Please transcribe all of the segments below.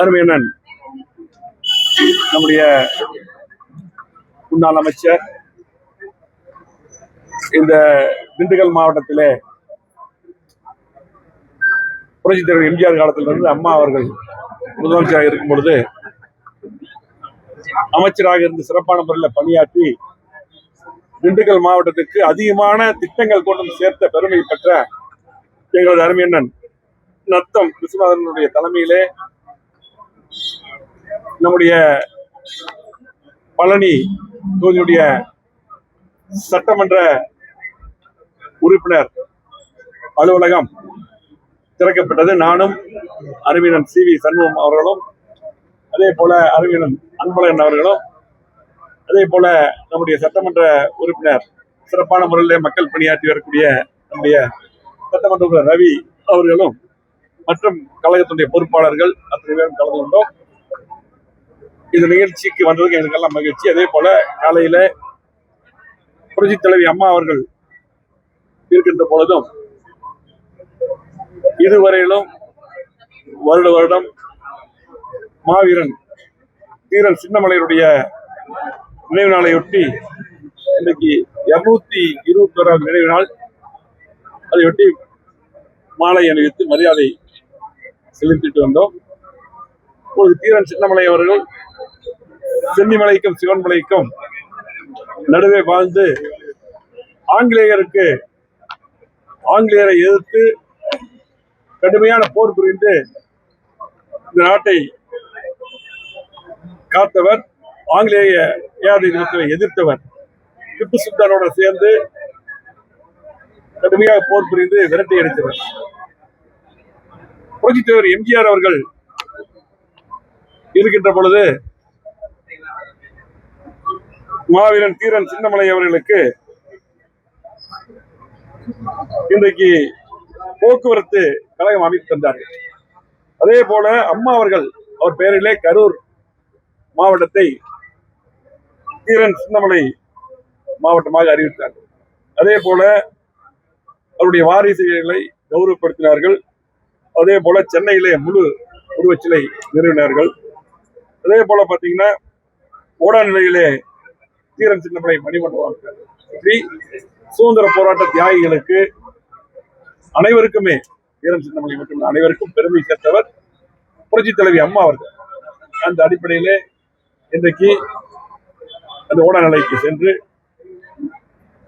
அருமையண்ணன் நம்முடைய முன்னாள் அமைச்சர் இந்த திண்டுக்கல் மாவட்டத்திலே புரட்சித் தலைவர் எம்ஜிஆர் காலத்திலிருந்து அம்மா அவர்கள் முதலமைச்சராக இருக்கும் பொழுது அமைச்சராக இருந்து சிறப்பான முறையில் பணியாற்றி திண்டுக்கல் மாவட்டத்திற்கு அதிகமான திட்டங்கள் கொண்டு சேர்த்த பெருமை பெற்ற எங்களது அருமையண்ணன் நத்தம் விஸ்வநாதனுடைய தலைமையிலே நம்முடைய பழனி தொகுதியுடைய சட்டமன்ற உறுப்பினர் அலுவலகம் திறக்கப்பட்டது. நானும் அறிவியலன் சி வி சண்முகம் அவர்களும், அதே போல அறிவியலன் அன்பழகன் அவர்களும், அதே போல நம்முடைய சட்டமன்ற உறுப்பினர் சிறப்பான முறையில் மக்கள் பணியாற்றி வரக்கூடிய நம்முடைய சட்டமன்ற உறுப்பினர் ரவி அவர்களும் மற்றும் கழகத்துடைய பொறுப்பாளர்கள் அத்தனை பேரும் கலந்து கொண்டோம். இந்த நிகழ்ச்சிக்கு வந்ததுக்கு எங்களுக்கெல்லாம் மகிழ்ச்சி. அதே போல காலையில புரட்சித் தலைவி அம்மா அவர்கள் இருக்கின்ற பொழுதும் இதுவரையிலும் வருடம் மாவீரன் தீரன் சின்னமலையுடைய நினைவு நாளையொட்டி இன்றைக்கு 221வது நினைவு நாள். அதையொட்டி மாலை அணிவித்து மரியாதை செலுத்திட்டு வந்தோம். இப்பொழுது தீரன் சின்னமலை அவர்கள் சென்னிமலைக்கும் சிவன்மலைக்கும் நடுவே வாழ்ந்து ஆங்கிலேயரை எதிர்த்து கடுமையான போர் புரிந்து இந்த நாட்டை காத்தவர், ஆங்கிலேய ஏகாதிபத்தியத்தை எதிர்த்தவர். திப்பு சுல்தானோட சேர்ந்து கடுமையாக போர் புரிந்து விரட்டி அடித்தவர். புரட்சித் தலைவர் எம்ஜிஆர் அவர்கள் இருக்கின்ற பொழுது மாவீரன் தீரன் சின்னமலை அவர்களுக்கு இன்றைக்கு போக்குவரத்து கழகம் அமைத்து தந்தார்கள். அதே போல அம்மா அவர்கள் அவர் பெயரிலே கரூர் மாவட்டத்தை தீரன் சின்னமலை மாவட்டமாக அறிவித்தார்கள். அதே போல அவருடைய வாரிசுகளை கௌரவப்படுத்தினார்கள். அதே போல சென்னையிலே முழு உருவச்சிலை நிறுவினார்கள். அதே போல பாத்தீங்கன்னா ஓடா நிலையிலே தீரன் சின்னமலை மணிமண்டபம் சுதந்திர போராட்ட தியாகிகளுக்கு அனைவருக்குமே தீரன் சின்னமலை மற்றும் அனைவருக்கும் பெருமை சேர்த்தவர் புரட்சித் தலைவி அம்மா அவர்கள். அந்த அடிப்படையிலே இன்றைக்கு அந்த ஓடா நிலைக்கு சென்று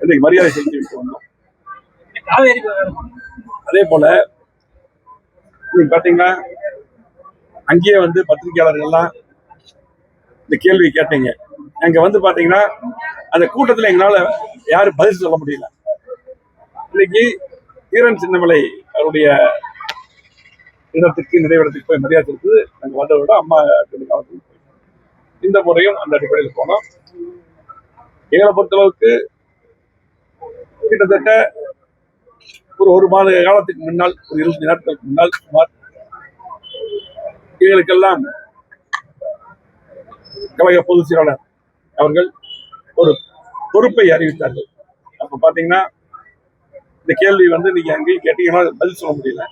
இன்றைக்கு மரியாதை செலுத்திவிட்டு வந்தோம். அதே போல நீங்க பாத்தீங்கன்னா அங்கேயே வந்து பத்திரிகையாளர்கள்லாம் இந்த கேள்வி கேட்டீங்க. அங்க வந்து பாத்தீங்கன்னா அந்த கூட்டத்தில் எங்களால யாரும் பதில் சொல்ல முடியல. இன்னைக்கு தீரன் சின்னமலை அவருடைய இடத்துக்கு நிறைவேறத்துக்கு போய் மரியாதை இருக்குது. நாங்கள் வந்த விட அம்மா இந்த முறையும் அந்த அடிப்படையில் போனோம். எங்களை பொறுத்தளவுக்கு கிட்டத்தட்ட ஒரு மாத காலத்துக்கு முன்னால், ஒரு 20 நாட்களுக்கு முன்னால் சுமார் எங்களுக்கெல்லாம் கழக பொதுச் செயலாளர் அவர்கள் ஒரு பொறுப்பை அறிவித்தார்கள். அப்ப பாத்தீங்கன்னா இந்த கேள்வி வந்து நீங்க அங்கேயும் கேட்டீங்கன்னா பதில் சொல்ல முடியல.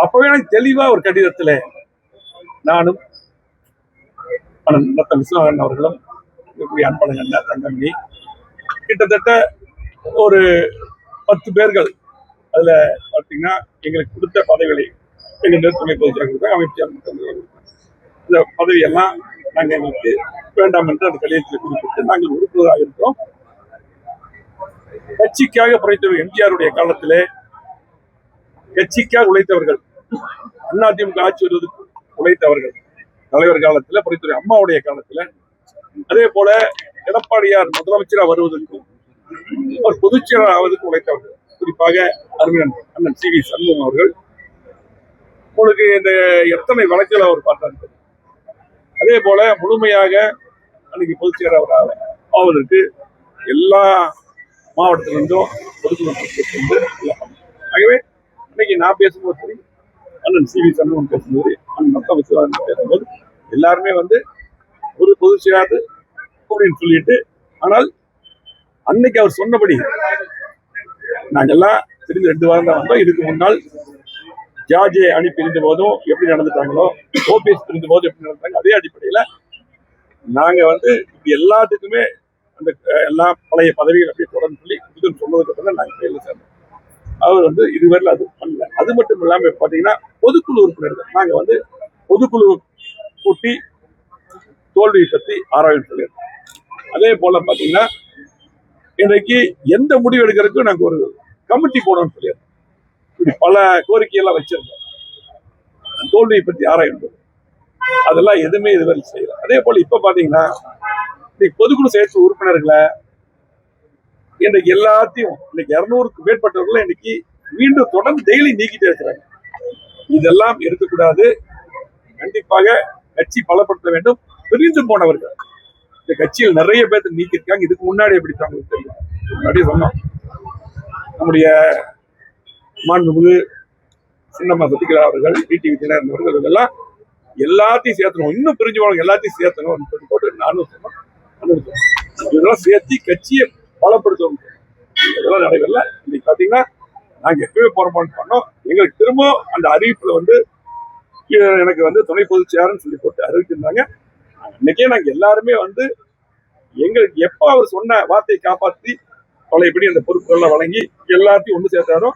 அப்பவே எனக்கு தெளிவா ஒரு கடிதத்துல நானும் விஸ்வநாதன் அவர்களும் அன்பழகன் தங்கமணி கிட்டத்தட்ட ஒரு 10 பேர்கள் அதுல பாத்தீங்கன்னா எங்களுக்கு கொடுத்த பதவிகளை எங்க துணை பொதுச் செயலாளர் அமைச்சர் இந்த பதவியெல்லாம் நாங்கள் எங்களுக்கு வேண்டாம் என்று அந்த கடிதத்தில் குறிப்பிட்டு நாங்கள் உறுப்பினராக இருக்கிறோம். கட்சிக்காக புரட்சித் எம்ஜிஆருடைய காலத்திலே கட்சிக்காக உழைத்தவர்கள், அதிமுக ஆட்சி வருவதற்கு உழைத்தவர்கள் தலைவர் காலத்தில், புரட்சித் அம்மாவுடைய காலத்தில், அதே போல எடப்பாடியார் முதலமைச்சராக வருவதற்கும் ஒரு பொதுச் செயலாளர் ஆவதற்கு உழைத்தவர்கள், குறிப்பாக அறிவியலன் அண்ணன் சி வி சண்முகம் அவர்கள். உங்களுக்கு இந்த எத்தனை வழக்குகள் அவர் பார்த்தார்கள். அதே போல முழுமையாக அன்னைக்கு பொதுச் செயலாளர் ஆவதற்கு எல்லா மாவட்டத்திலிருந்தும் ஆகவே இன்னைக்கு நான் பேசும்போது சரி, அண்ணன் சி வி சண்முகம் பேசும்போது, அண்ணன் மொத்த விஸ்வநாதன் பேசும்போது எல்லாருமே வந்து ஒரு பொதுச் செயலாளர் அப்படின்னு சொல்லிட்டு, ஆனால் அன்னைக்கு அவர் சொன்னபடி நாங்கெல்லாம் திரும்பி 2 வாரம் தான் வந்தோம். இதுக்கு முன்னால் ஜார்ஜே அணி பிரிந்த போதும் எப்படி நடந்துட்டாங்களோ, ஓபிஎஸ் பிரிந்த போதும் எப்படி நடந்தாங்க, அதே அடிப்படையில நாங்க வந்து எல்லாத்துக்குமே அந்த எல்லா பழைய பதவிகள் அப்படியே தொடர்ந்து சொல்லி இதுன்னு சொன்னதுக்கு அப்புறம் நாங்க பேர்ல சேர்ந்தோம். அவர் வந்து இதுவரையில் அது பண்ணல. அது மட்டும் இல்லாம பாத்தீங்கன்னா பொதுக்குழு உறுப்பினர்கள் நாங்க வந்து பொதுக்குழு கூட்டி தோல்வியை பத்தி ஆராய்ச்சி சொல்லியிருக்கோம். அதே போல பாத்தீங்கன்னா இன்றைக்கு எந்த முடிவு எடுக்கிறதுக்கும் நாங்க ஒரு கமிட்டி போடணும்னு சொல்லியிருக்கோம். இப்படி பல கோரிக்கையெல்லாம் வச்சிருந்தோம். தோல்வியை பற்றி ஆராய்ந்து அதெல்லாம் எதுவுமே இதுவரை செய்யல. அதே போல இப்ப பாத்தீங்கன்னா இன்னைக்கு பொதுக்குழு செயற்குழு உறுப்பினர்களை இன்னைக்கு எல்லாத்தையும் இன்னைக்கு 200க்கு மேற்பட்டவர்களை இன்னைக்கு மீண்டும் தொடர்ந்து டெய்லி நீக்கிட்டே இருக்கிறாங்க. இதெல்லாம் இருக்கக்கூடாது. கண்டிப்பாக கட்சி பலப்படுத்த வேண்டும். பிரிந்து போனவர்கள் இந்த கட்சியில் நிறைய பேர் நீக்கிருக்காங்க. இதுக்கு முன்னாடி எப்படி அவங்களுக்கு தெரியும். அப்படியே சொன்னோம். நம்முடைய மாண்புமிகு சின்னம்மா சசிகலா அவர்கள், டிடிவி தினகரன் அவர்கள் இதெல்லாம் எல்லாத்தையும் சேர்த்தணும். இன்னும் பிரிஞ்சு போனவங்க எல்லாத்தையும் சேர்த்தணும் போட்டு நானும் சொன்னோம். இதெல்லாம் சேர்த்து கட்சியை பலப்படுத்தணும். இதெல்லாம் நடைபெறல. இன்னைக்கு பாத்தீங்கன்னா நாங்க எப்பவே போராட்டம் பண்ணோம். எங்களுக்கு திரும்ப அந்த அறிவிப்புல வந்து எனக்கு வந்து துணை பொதுச் செயலாளர்னு சொல்லி போட்டு அறிவிச்சிருந்தாங்க. இன்னைக்கே நாங்க எல்லாருமே வந்து எங்களுக்கு எப்ப அவர் சொன்ன வார்த்தையை காப்பாற்றி பழையபடி அந்த பொறுப்புகள்லாம் வழங்கி எல்லாத்தையும் ஒன்று சேர்த்தாரோ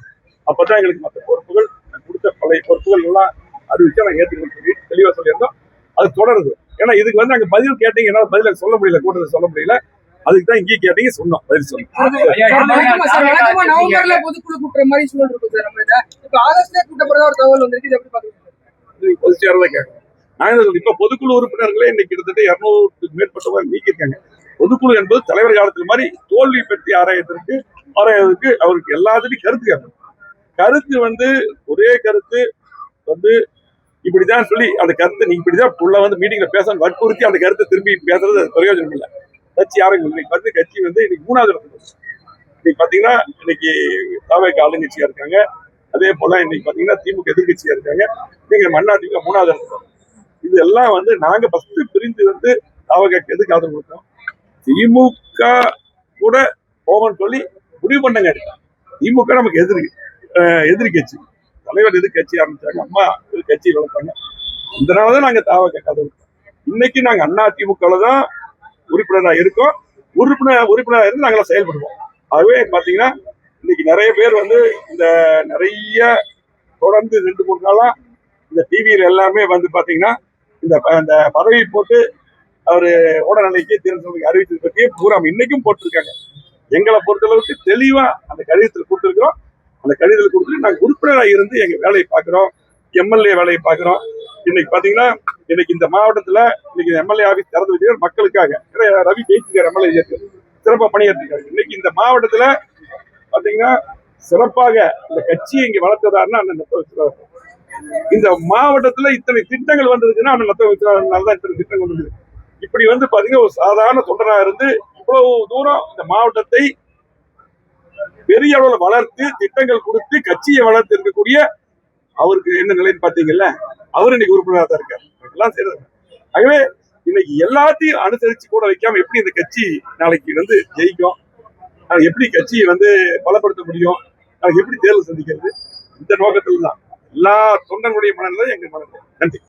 அப்பதான் எங்களுக்கு மற்ற பொறுப்புகள் கொடுத்த பழைய பொறுப்புகள் எல்லாம் அறிவிச்சா நாங்கள் ஏற்றுக்கணும் சொல்லி தெளிவா சொல்லியிருந்தோம். அது தொடருது. ஏன்னா இதுக்கு வந்து நாங்க பதில் கேட்டீங்க, என்னால பதில சொல்ல முடியல, கூட்டத்தை சொல்ல முடியல. அதுக்கு தான் இங்கே கேட்டீங்க, சொன்னோம், பதில் சொன்னோம். நவம்பர்ல பொதுக்குழு கூட்டுற மாதிரி சூழல் இருக்கு சார். நம்ம இப்ப ஆகஸ்ட்ல கூட்டப்படுற ஒரு தகவல் வந்திருக்கு. எப்படி பாக்குறீங்க? பொதுச் செயலாளர் கேட்கணும். நான் இப்ப பொதுக்குழு உறுப்பினர்களே இன்னைக்கு கிட்டத்தட்ட 200க்கு மேற்பட்டவர் நீக்கிருக்காங்க. பொதுக்குழு என்பது தலைவர் காலத்துல மாதிரி தோல்வி பற்றி ஆராயறதுக்கு அவருக்கு எல்லாத்துலையும் கருத்து கேட்கணும். கருத்து வந்து ஒரே கருத்து வந்து இப்படிதான் சொல்லி அந்த கருத்தை நீங்க இப்படிதான் உள்ள வந்து மீட்டிங்ல பேசணும் வற்புறுத்தி அந்த கருத்தை திரும்பி பேசுறது பிரயோஜனம் இல்லை. கட்சி யாரும் இன்னைக்கு வந்து கட்சி வந்து இன்னைக்கு 3வது இடத்துல இன்னைக்கு பாத்தீங்கன்னா இன்னைக்கு தாவேக ஆளுங்கட்சியா இருக்காங்க. அதே போல இன்னைக்கு பாத்தீங்கன்னா திமுக எதிர்கட்சியா இருக்காங்க. நீங்க அதிமுக 3வது இடத்துல. இது எல்லாம் வந்து நாங்க ஃபர்ஸ்ட் பிரிந்து வந்து தாவேக எதுக்கு ஆதரவு கொடுத்தோம். திமுக கூட போகணும்னு சொல்லி முடிவு பண்ணங்க. திமுக நமக்கு எதிரி கட்சி. தலைவர் எதிர்கட்சி ஆரம்பிச்சாங்க, அம்மா கட்சி வளர்த்தாங்க. இதனாலதான் நாங்க தாவேக ஆதரவு. இன்னைக்கு நாங்க அதிமுக தான் உறுப்பினராக இருக்கோம். உறுப்பினராக இருந்து நாங்களாம் செயல்படுவோம். ஆகவே பாத்தீங்கன்னா இன்னைக்கு நிறைய பேர் வந்து இந்த நிறைய தொடர்ந்து 2-3 நாளா இந்த டிவியில எல்லாமே வந்து பாத்தீங்கன்னா இந்த பதவி போட்டு அவரு ஓடநிலைக்கு தேர்தல் அறிவித்தது பற்றியே பூரா இன்னைக்கும் போட்டிருக்காங்க. எங்களை பொறுத்தளவுக்கு தெளிவா அந்த கடிதத்தில் கொடுத்துருக்கிறோம். அந்த கடிதத்தில் கொடுத்துட்டு நாங்க உறுப்பினராக இருந்து எங்க வேலையை பார்க்கிறோம், எம்எல்ஏ வேலையை பார்க்கிறோம். இன்னைக்கு பாத்தீங்கன்னா இன்னைக்கு இந்த மாவட்டத்துல இன்னைக்கு எம்எல்ஏ ஆபீஸ் திறந்து வச்சுக்கிறார் மக்களுக்காக. ரவி ஜெயிச்சிருக்கார் எம்எல்ஏ சிறப்பாக பணியாற்றிருக்காரு. இன்னைக்கு இந்த மாவட்டத்துல பாத்தீங்கன்னா சிறப்பாக இந்த கட்சியை இங்க வளர்த்ததாருன்னா அண்ணன் நத்த வச்சுறாரு. இந்த மாவட்டத்துல இத்தனை திட்டங்கள் வந்ததுன்னா அண்ணன் நத்த வச்சுறாருனாலதான் இத்தனை திட்டங்கள் வந்தது. இப்படி வந்து பாத்தீங்கன்னா ஒரு சாதாரண தொண்டனா இருந்து இவ்வளவு தூரம் இந்த மாவட்டத்தை பெரிய அளவுல வளர்த்து திட்டங்கள் கொடுத்து கட்சியை வளர்த்து இருக்கக்கூடிய அவருக்கு என்ன நிலைன்னு பாத்தீங்கல்ல, அவரு இன்னைக்கு உறுப்பினராக தான் இருக்காரு. எல்லாம் செய்யறது. ஆகவே இன்னைக்கு எல்லாத்தையும் அனுசரிச்சு கூட வைக்காம எப்படி இந்த கட்சி நாளைக்கு வந்து ஜெயிக்கும், எப்படி கட்சியை வந்து பலப்படுத்த முடியும், நாளைக்கு எப்படி தேர்தல் சந்திக்கிறது, இந்த நோக்கத்தில் தான் எல்லா தொண்டர்களுடைய மனநிலை எங்க மனநிலை. நன்றி.